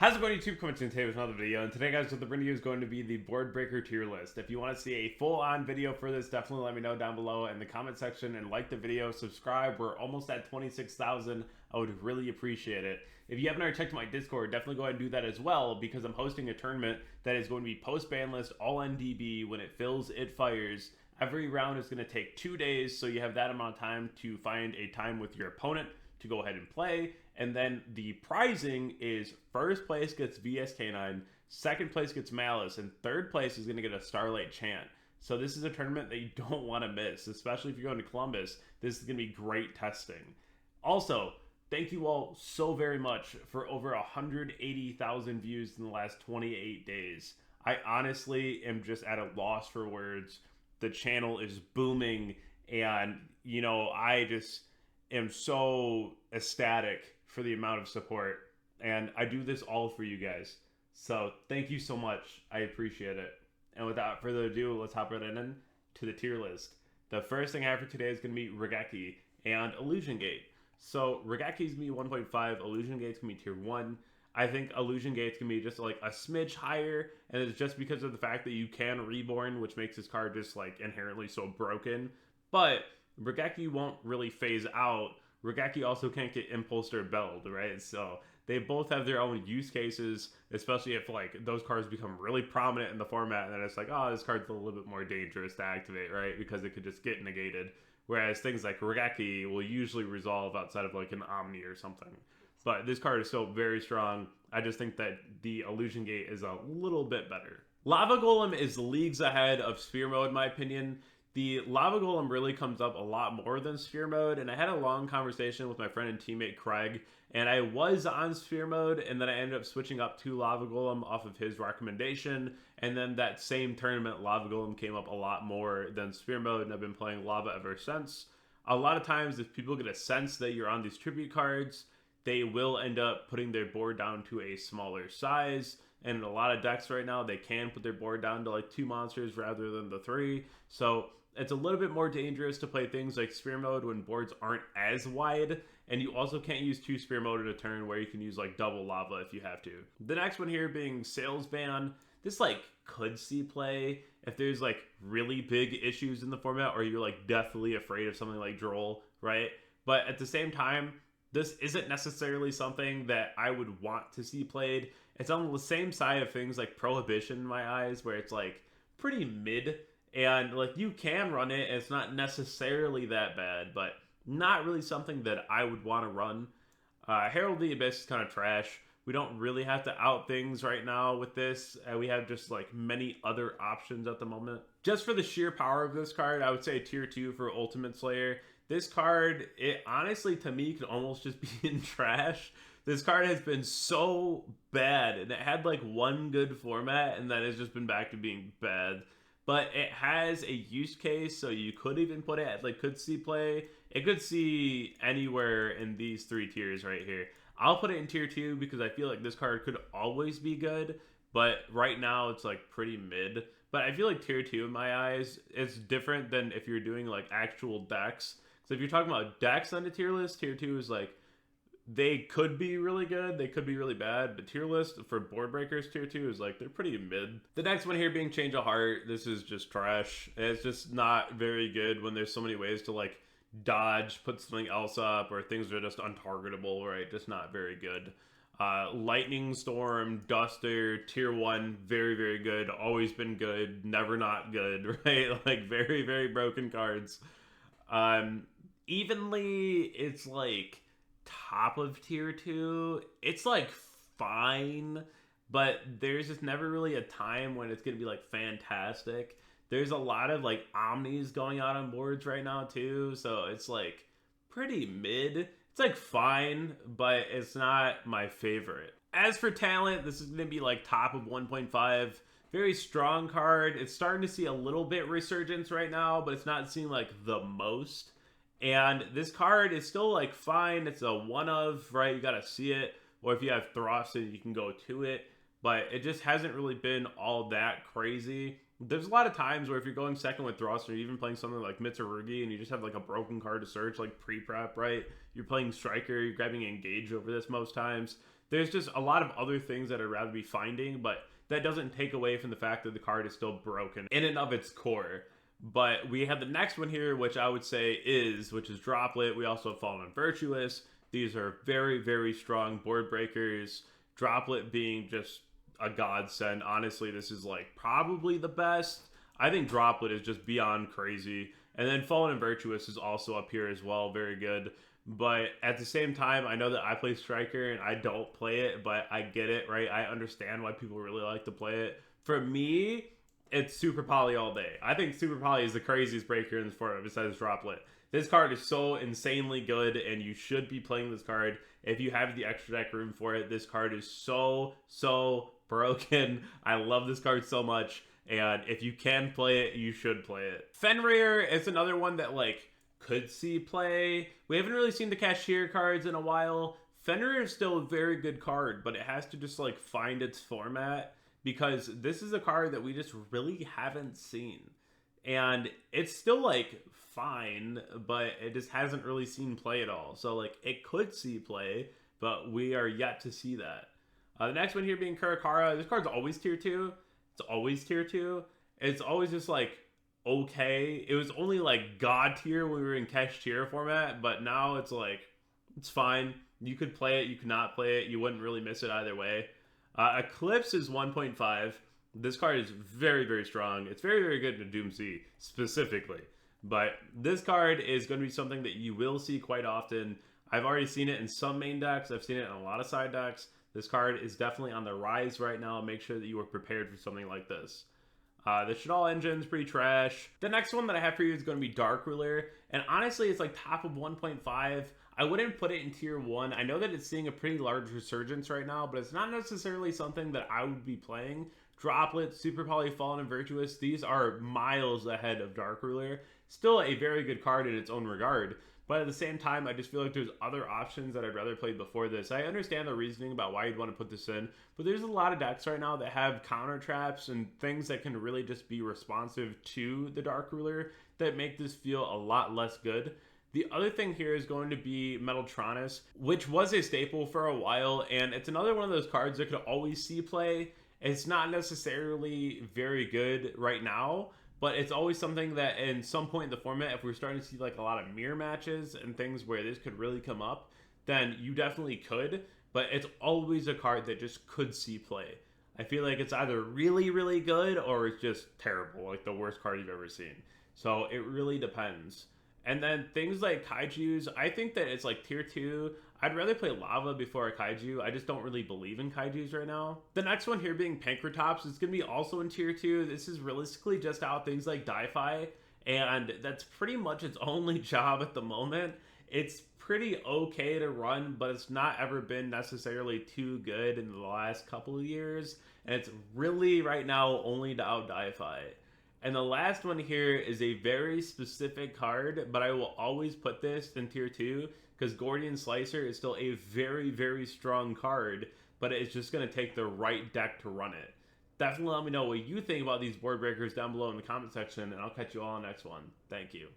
How's it going, YouTube? Coming to today with another video, and today, guys, what the video is going to be the board breaker tier list. If you want to see a full-on video for this, definitely let me know down below in the comment section and like the video, subscribe. We're almost at 26,000. I would really appreciate it. If you haven't already checked my Discord, definitely go ahead and do that as well, because I'm hosting a tournament that is going to be post-ban list, all NDB. When it fills, it fires. Every round is going to take 2 days, so you have that amount of time to find a time with your opponent to go ahead and play. And then the prizing is first place gets VSK9, second place gets Malice, and third place is going to get a Starlight Chant. So this is a tournament that you don't want to miss, especially if you're going to Columbus. This is going to be great testing. Also, thank you all so very much for over 180,000 views in the last 28 days. I honestly am just at a loss for words. The channel is booming, and, you know, I just am so ecstatic for the amount of support, and I do this all for you guys. So thank you so much. I appreciate it. And without further ado, let's hop right in to the tier list. The first thing I have for today is going to be Raigeki and Illusion Gate. So Raigeki's going to be 1.5, Illusion Gate's going to be tier 1. I think Illusion Gate's going to be just like a smidge higher, and it's just because of the fact that you can Reborn, which makes this card just like inherently so broken. But Raigeki won't really phase out. Raigeki also can't get impulsed or belled, right? So they both have their own use cases, especially if like those cards become really prominent in the format, and then it's like, oh, this card's a little bit more dangerous to activate, right? Because it could just get negated. Whereas things like Raigeki will usually resolve outside of like an Omni or something. But this card is still very strong. I just think that the Illusion Gate is a little bit better. Lava Golem is leagues ahead of Sphere Mode, in my opinion. The Lava Golem really comes up a lot more than Sphere Mode, and I had a long conversation with my friend and teammate Craig, and I was on Sphere Mode, and then I ended up switching up to Lava Golem off of his recommendation, and then that same tournament, Lava Golem came up a lot more than Sphere Mode, and I've been playing Lava ever since. A lot of times, if people get a sense that you're on these tribute cards, they will end up putting their board down to a smaller size. And in a lot of decks right now, they can put their board down to like 2 monsters rather than the 3. So it's a little bit more dangerous to play things like Sphere Mode when boards aren't as wide. And you also can't use 2 Sphere Mode in a turn, where you can use like double Lava if you have to. The next one here being Sales Ban. This like could see play if there's like really big issues in the format, or you're like deathly afraid of something like Droll, right? But at the same time, this isn't necessarily something that I would want to see played. It's on the same side of things like Prohibition in my eyes, where it's like pretty mid, and like you can run it, and it's not necessarily that bad, but not really something that I would want to run. Herald of the Abyss is kind of trash. We don't really have to out things right now with this. We have just like many other options at the moment. Just for the sheer power of this card, I would say tier 2 for Ultimate Slayer. This card, it honestly, to me, could almost just be in trash. This card has been so bad, and it had like one good format, and then it's just been back to being bad. But it has a use case, so you could even put it at like could see play. It could see anywhere in these 3 tiers right here. I'll put it in tier 2 because I feel like this card could always be good, but right now it's like pretty mid. But I feel like tier 2 in my eyes is different than if you're doing like actual decks. So if you're talking about decks on the tier list, tier 2 is like, they could be really good, they could be really bad, but tier list for board breakers, tier 2 is like, they're pretty mid. The next one here being Change of Heart. This is just trash. It's just not very good when there's so many ways to like dodge, put something else up, or things are just untargetable, right? Just not very good. Lightning Storm, Duster, tier 1, very, very good. Always been good, never not good, right? Like very, very broken cards. Evenly, it's like top of tier 2. It's like fine, but there's just never really a time when it's gonna be like fantastic. There's a lot of like omnis going out on boards right now too, so it's like pretty mid. It's like fine, but it's not my favorite. As for talent, this is gonna be like top of 1.5. Very strong card. It's starting to see a little bit resurgence right now, but it's not seeing like the most. And this card is still like fine. It's a one of, right? You gotta see it. Or if you have Throsted, you can go to it. But it just hasn't really been all that crazy. There's a lot of times where if you're going second with Throsted, or even playing something like Mitsurugi, and you just have like a broken card to search, like pre-prep, right? You're playing Striker, you're grabbing Engage over this most times. There's just a lot of other things that I'd rather be finding, but that doesn't take away from the fact that the card is still broken in and of its core. But we have the next one here, which I would say which is Droplet. We also have Fallen Virtuous. These are very, very strong board breakers. Droplet being just a godsend. Honestly, this is like probably the best. I think Droplet is just beyond crazy. And then Fallen Virtuous is also up here as well. Very good. But at the same time, I know that I play Striker and I don't play it, but I get it, right? I understand why people really like to play it. For me, it's Super Poly all day. I think Super Poly is the craziest breaker in this format besides Droplet. This card is so insanely good, and you should be playing this card if you have the extra deck room for it. This card is so broken. I love this card so much, and if you can play it, you should play it. Fenrir is another one that, like, could see play. We haven't really seen the Cashier cards in a while. Fenrir is still a very good card, but it has to just, like, find its format, because this is a card that we just really haven't seen. And it's still, like, fine, but it just hasn't really seen play at all. So, like, it could see play, but we are yet to see that. The next one here being Kurakara. This card's always tier 2. It's always tier 2. It's always just, like, okay. It was only, like, God tier when we were in Cash tier format, but now it's, like, it's fine. You could play it, you could not play it. You wouldn't really miss it either way. Eclipse is 1.5. This card is very, very strong. It's very, very good in Doom Sea, specifically. But this card is going to be something that you will see quite often. I've already seen it in some main decks. I've seen it in a lot of side decks. This card is definitely on the rise right now. Make sure that you are prepared for something like this. The Shadal engine's pretty trash. The next one that I have for you is going to be Dark Ruler. And honestly, it's like top of 1.5. I wouldn't put it in tier 1. I know that it's seeing a pretty large resurgence right now, but it's not necessarily something that I would be playing. Droplet, Super Poly, Fallen, and Virtuous, these are miles ahead of Dark Ruler. Still a very good card in its own regard, but at the same time, I just feel like there's other options that I'd rather play before this. I understand the reasoning about why you'd want to put this in, but there's a lot of decks right now that have counter traps and things that can really just be responsive to the Dark Ruler that make this feel a lot less good. The other thing here is going to be Metaltronus, which was a staple for a while, and it's another one of those cards that could always see play. It's not necessarily very good right now, but it's always something that in some point in the format, if we're starting to see like a lot of mirror matches and things where this could really come up, then you definitely could, but it's always a card that just could see play. I feel like it's either really, really good or it's just terrible, like the worst card you've ever seen. So it really depends. And then things like Kaijus, I think that it's like tier 2. I'd rather play Lava before a Kaiju. I just don't really believe in Kaijus right now. The next one here being Pankratops is going to be also in tier 2. This is realistically just how things like DiFi, and that's pretty much its only job at the moment. It's pretty okay to run, but it's not ever been necessarily too good in the last couple of years. And it's really right now only to out DiFi. And the last one here is a very specific card, but I will always put this in tier 2 because Gordian Slicer is still a very, very strong card, but it's just going to take the right deck to run it. Definitely let me know what you think about these board breakers down below in the comment section, and I'll catch you all on the next one. Thank you.